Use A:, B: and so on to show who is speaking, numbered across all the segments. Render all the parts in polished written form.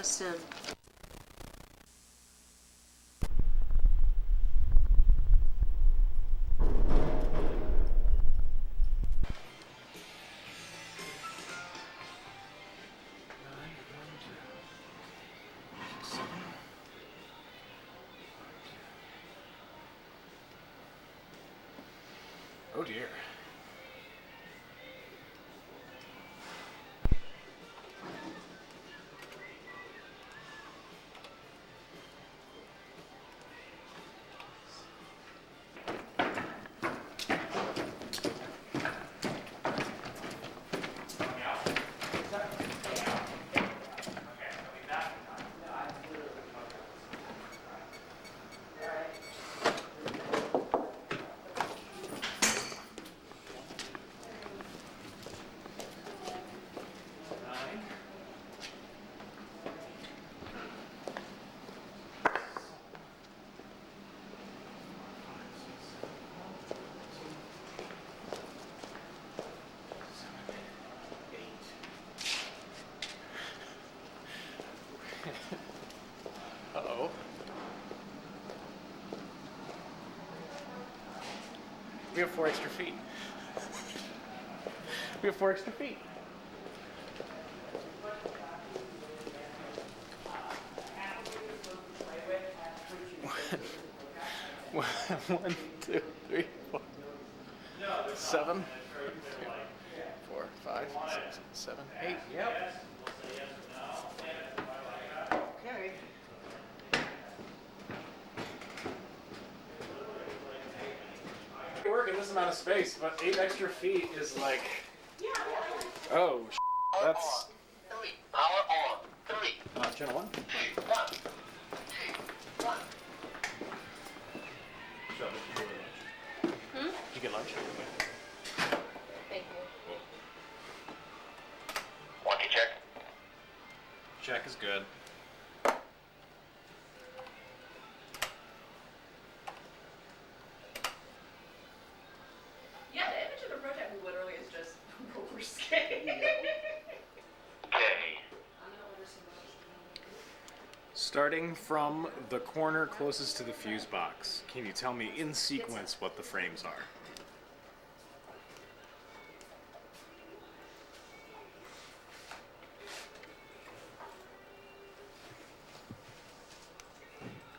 A: Soon.
B: Oh dear. Uh-oh. We have 4 extra feet. We have 4 extra feet. One, 2, 3, 4, 7, 4, 5, 6, 7, 8. Yep. Okay. Work in this amount of space, but 8 extra feet is like, oh, that's.
C: Power on. 3,
B: Channel 1.
C: 2, 1. 2, 1.
B: Did you get lunch?
A: Thank you.
C: Walkie check.
B: Check is good.
D: Yeah, the image of the project literally is just roller skating.
C: Okay.
B: Starting from the corner closest to the fuse box, can you tell me in sequence what the frames are?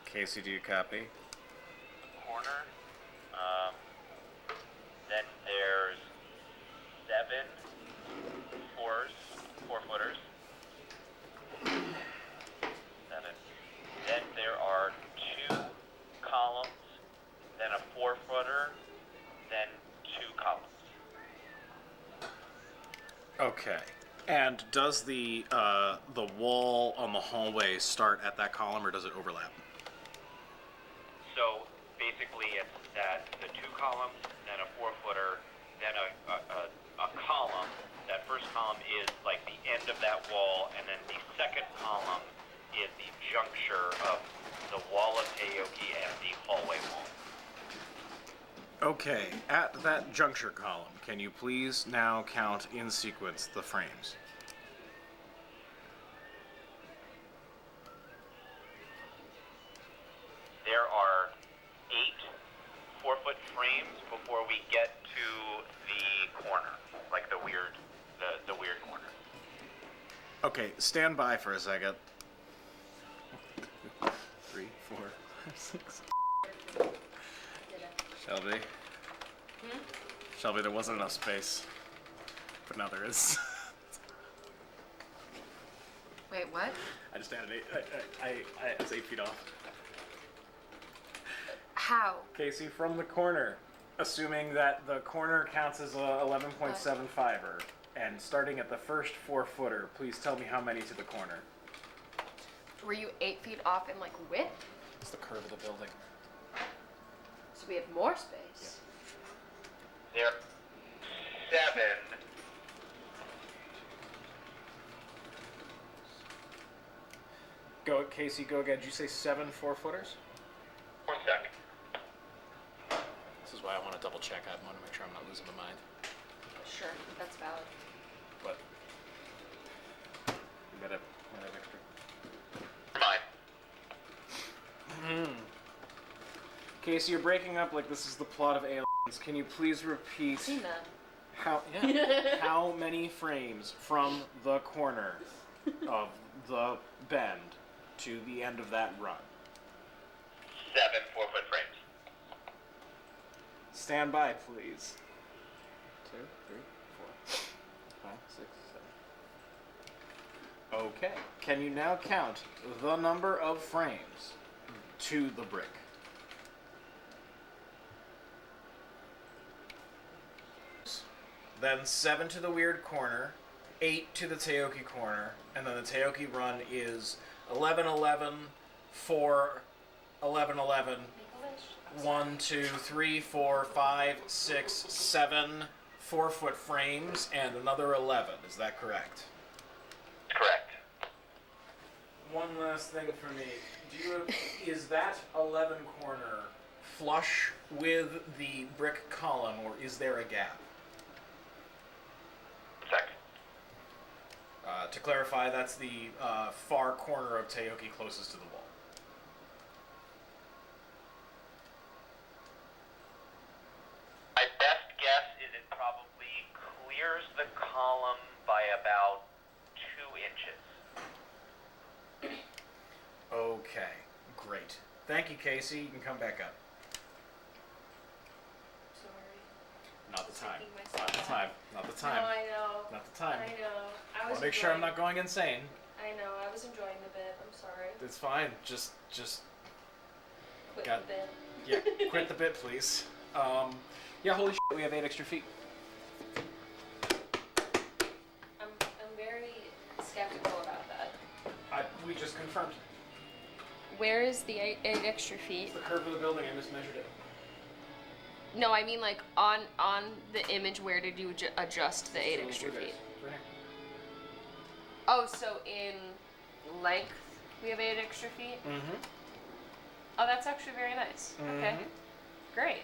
B: Casey, do you copy?
C: Corner. Then there's 7 4-footers. 7. Then there are 2 columns, then a 4-footer, then 2 columns.
B: Okay. And does the wall on the hallway start at that column, or does it overlap?
C: So basically, it's that the 2 columns, then a 4-footer, then a column. That first column is like the end of that wall, and then the second column is the juncture of the wall of Teoki and the hallway wall.
B: Okay, at that juncture column, can you please now count in sequence the frames?
C: There are 8 4-foot frames before we get to the corner, like the weird corner.
B: Okay, stand by for a second. 3, 4, 6. Shelby. Shelby, there wasn't enough space, but now there is.
A: Wait, what?
B: I just added 8. It's 8 feet off.
A: How?
B: Casey, from the corner, assuming that the corner counts as a 11.75er, and starting at the first 4-footer, please tell me how many to the corner.
A: Were you 8 feet off in like width?
B: It's the curve of the building.
A: So we have more space.
C: There are 7.
B: Go, Casey, go again. Did you say 7 4-footers?
C: 1 second.
B: This is why I want to double check. I want to make sure I'm not losing my mind.
A: Sure, that's valid.
B: But we gotta have extra. Casey, you're breaking up like this is the plot of Aliens. Can you please repeat
A: Seen that.
B: how many frames from the corner of the bend to the end of that run?
C: 7 4-foot frames.
B: Stand by, please. 2, 3, 4, 5, 6, 7. Okay. Can you now count the number of frames to the brick? Then 7 to the weird corner, 8 to the Teoki corner, and then the Teoki run is 11, 11, 4, 11, 11, 1, 2, 3, 4, 5, 6, 7 4-foot frames, and another 11. Is that correct?
C: Correct.
B: One last thing for me. Is that 11 corner flush with the brick column, or is there a gap?
C: Check.
B: To clarify, that's the far corner of Teoki closest to the wall.
C: My best guess is it probably clears the column by about 2 inches.
B: Okay, great. Thank you, Casey. You can come back up.
A: Sorry.
B: Not the time.
A: Taking
B: Not
A: myself
B: the
A: back.
B: time. Not the time.
A: No, I know.
B: Not the time.
A: I know. I
B: I
A: was
B: want to make sure I'm
A: enjoying-
B: not going insane.
A: I know. I was enjoying the bit. I'm sorry.
B: It's fine. Just
A: Quit
B: got-
A: the bit.
B: yeah, quit the bit, please. Yeah, holy shit, we have 8 extra feet.
A: I'm very skeptical about that.
B: We just confirmed.
A: Where is the eight extra feet?
B: It's the curve of the building. I mismeasured it.
A: No, I mean like on the image. Where did you adjust the 8 extra feet?
B: Right here.
A: Oh, so in length we have 8 extra feet.
B: Mm-hmm.
A: Oh, that's actually very nice. Okay, great.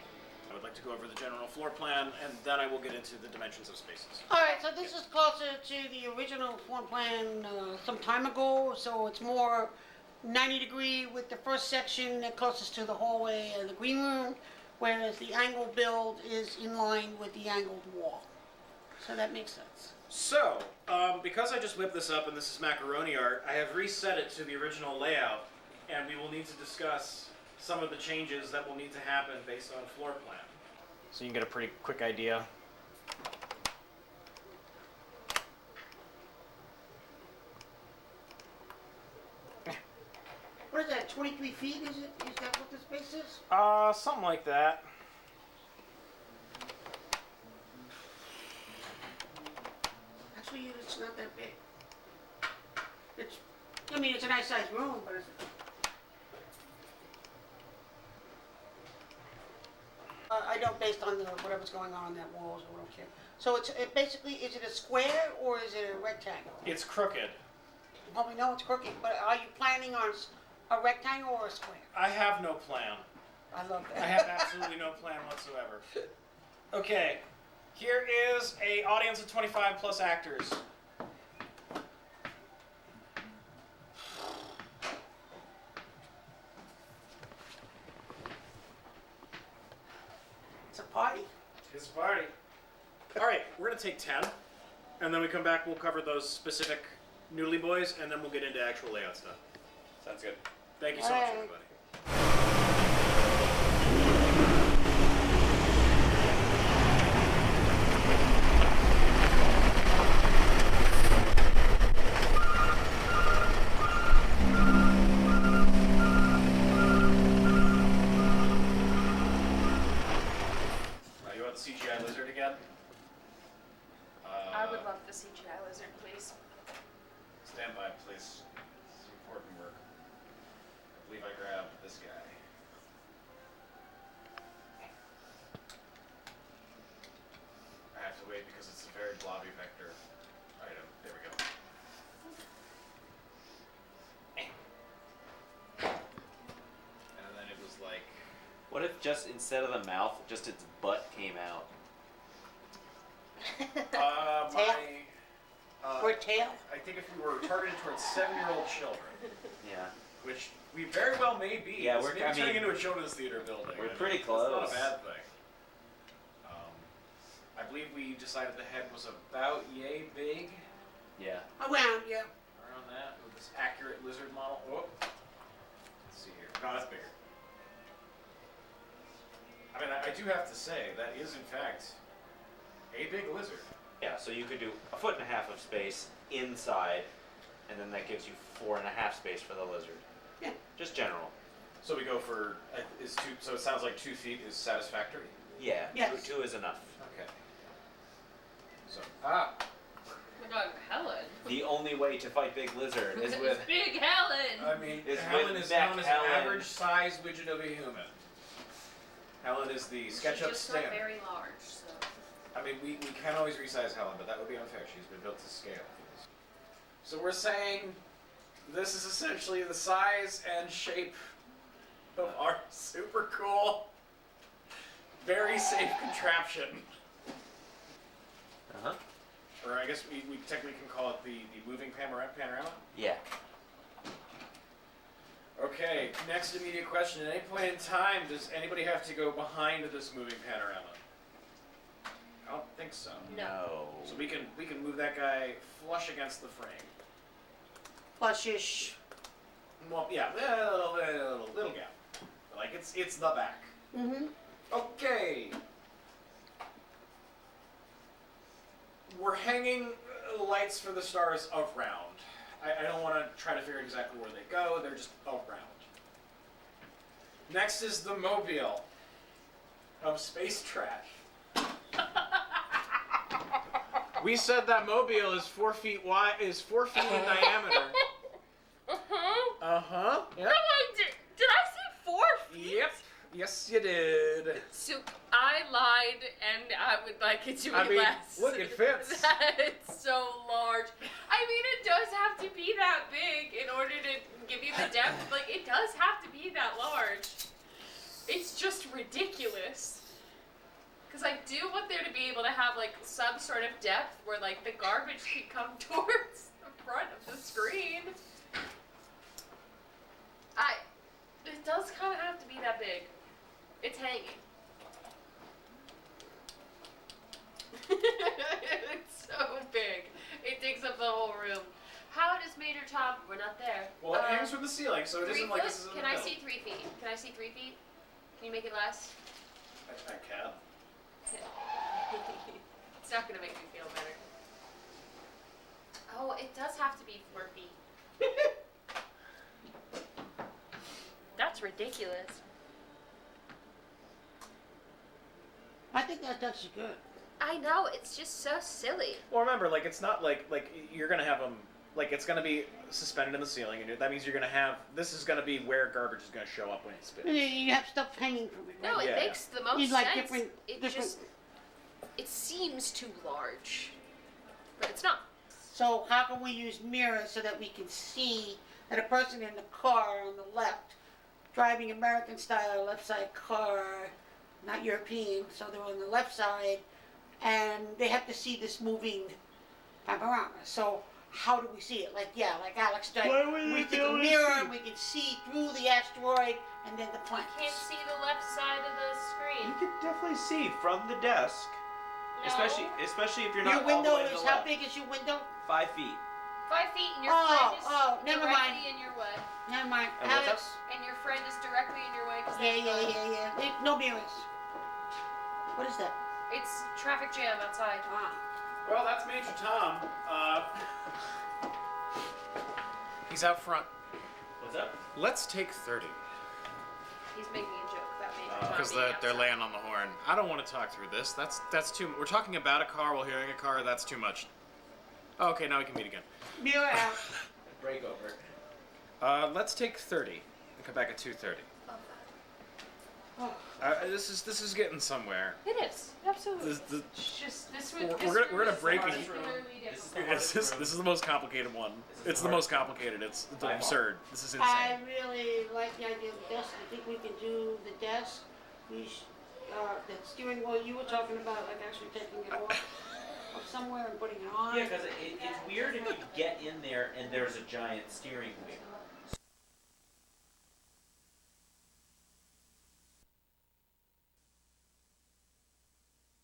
B: I would like to go over the general floor plan, and then I will get into the dimensions of spaces.
E: Alright, so this is closer to the original floor plan some time ago, so it's more 90 degree with the first section closest to the hallway and the green room, whereas the angle build is in line with the angled wall. So that makes sense.
B: So, because I just whipped this up and this is macaroni art, I have reset it to the original layout, and we will need to discuss some of the changes that will need to happen based on floor plan. So you can get a pretty quick idea.
E: What is that, 23 feet is it? Is that what the space is?
B: Something like that.
E: Actually, it's not that big. It's, I mean, it's a nice sized room, but it's... I don't, based on whatever's going on that wall, so I don't care. So it basically, is it a square or is it a rectangle?
B: It's crooked.
E: Well, we know it's crooked, but are you planning on a rectangle or a square?
B: I have no plan.
E: I love that.
B: I have absolutely no plan whatsoever. Okay, here is a audience of 25 plus actors.
E: It's a party.
B: It's a party. All right, we're gonna take 10, and then we come back. We'll cover those specific noodly boys, and then we'll get into actual layout stuff. Sounds good. Thank you so much,
E: Alright.
B: everybody. You want the CGI lizard again?
A: I would love the CGI lizard, please.
B: Stand by, please. This is important work. I believe I grabbed this guy. I have to wait because it's a very blobby vector item. There we go. And then it was like,
F: What if just instead of the mouth, just its butt came out?
E: Or tail?
B: I think if we were targeted towards 7-year-old children,
F: Yeah.
B: which we very well well may be.
F: Yeah,
B: This
F: we're-
B: may be
F: I
B: turning
F: mean,
B: into a children's theater building.
F: we're
B: I mean,
F: pretty
B: It's
F: close.
B: not a bad thing. I believe we decided the head was about yay big.
F: Yeah.
E: Around, yeah.
B: Around that with this accurate lizard model. Whoop. Let's see here. No, that's bigger. I mean, I do have to say that is in fact a big lizard.
F: Yeah, so you could do 1.5 feet of space inside, and then that gives you 4.5 space for the lizard.
E: Yeah.
F: Just general.
B: So we go for is 2. So it sounds like 2 feet is satisfactory.
F: Yeah.
E: Yes.
F: Two is enough.
B: Okay. So
A: Oh my god, Helen.
F: The only way to fight big lizard is with.
A: Big Helen.
B: I mean,
F: It's
B: Helen
F: with
B: is
F: neck
B: known as
F: Helen.
B: an average size widget of a human. Helen is the
A: She's
B: SketchUp
A: just not
B: standard.
A: very large, so.
B: I mean, we can always resize Helen, but that would be unfair. She's been built to scale. So we're saying this is essentially the size and shape of our super cool, very safe contraption.
F: Uh huh.
B: Or I guess we technically can call it the moving panorama.
F: Yeah.
B: Okay, next immediate question. At any point in time, does anybody have to go behind this moving panorama? I don't think so.
A: No.
B: So we can move that guy flush against the frame.
E: Flushish.
B: Well, yeah, little gap. Like it's the back.
E: Mm-hmm.
B: Okay. We're hanging lights for the stars around. I don't want to try to figure out exactly where they go. They're just around. Next is the mobile of space trash. We said that mobile is 4 feet wide, is 4 feet in diameter.
A: Uh-huh.
B: Yep.
A: No, did I say 4 feet?
B: Yep. Yes, you did.
A: So I lied, and I would like it to be
B: I mean,
A: less.
B: look, it fits.
A: It's so large. I mean, it does have to be that big in order to give you the depth. Like, it does have to be that large. It's just ridiculous. Because I do want there to be able to have, like, some sort of depth where, like, the garbage can come towards the front of the screen. It does kind of have to be that big. It's hanging. It's so big. It takes up the whole room. How does Major Tom? We're not there.
B: Well, it hangs from the ceiling, so it
A: 3
B: isn't
A: foot?
B: like this is in
A: Can
B: the
A: I
B: middle.
A: see 3 feet? Can I see 3 feet? Can you make it less?
B: I can.
A: It's not gonna make me feel better. Oh, it does have to be 4 feet. That's ridiculous.
E: I think that's good.
A: I know, it's just so silly.
B: Well, remember, like it's not like you're gonna have them. Like it's gonna be suspended in the ceiling, and that means you're gonna have. This is gonna be where garbage is gonna show up when it spins.
E: And then you have stuff hanging from it.
A: No,
E: Right?
A: it
B: Yeah.
A: makes the most
E: You'd like
A: sense.
E: different-
A: It
E: different-
A: just, it seems too large, but it's not.
E: So how can we use mirrors so that we can see that a person in the car on the left, driving American style left side car, not European, so they're on the left side, and they have to see this moving panorama. So how do we see it? Like Alex said,
F: Why would
E: we
F: they
E: take
F: be
E: a
F: able to
E: mirror
F: see?
E: and we can see through the asteroid and then the planets.
A: Can't see the left side of the screen.
F: You can definitely see from the desk,
A: No.
F: especially if you're
E: Your
F: not all the
E: window
F: way to
E: is
F: the
E: how
F: left.
E: big is your window?
F: 5 feet.
A: 5 feet, and your
E: Oh,
A: friend is
E: never
A: directly
E: mind.
A: in your way.
E: Never mind.
F: And what's
E: Alex.
A: And your friend is directly in your way. 'Cause
E: Yeah,
A: there's
E: yeah. No mirrors. What is that?
A: It's traffic jam outside.
E: Ah.
B: Well, that's Major Tom. He's out front.
F: What's up?
B: Let's take 30.
A: He's making a joke about Major Tom
B: Because
A: being
B: they're
A: outside.
B: laying on the horn. I don't want to talk through this. That's too. We're talking about a car while hearing a car. That's too much. Okay, now we can meet again.
E: Mirror out.
F: Break over.
B: Let's take 30 and come back at 2:30.
E: Oh.
B: This is getting somewhere.
A: It is absolutely.
B: This
A: It's just this
B: We're
A: would.
B: gonna- we're gonna break it.
A: particularly difficult.
B: is this is the most complicated one. It's the most complicated. It's absurd. This is
E: I
B: insane.
E: really like the idea of the desk. I think we can do the desk. The steering wheel you were talking about, like actually taking it off of somewhere and putting it on.
F: Yeah, because it's weird if you get in there and there's a giant steering wheel.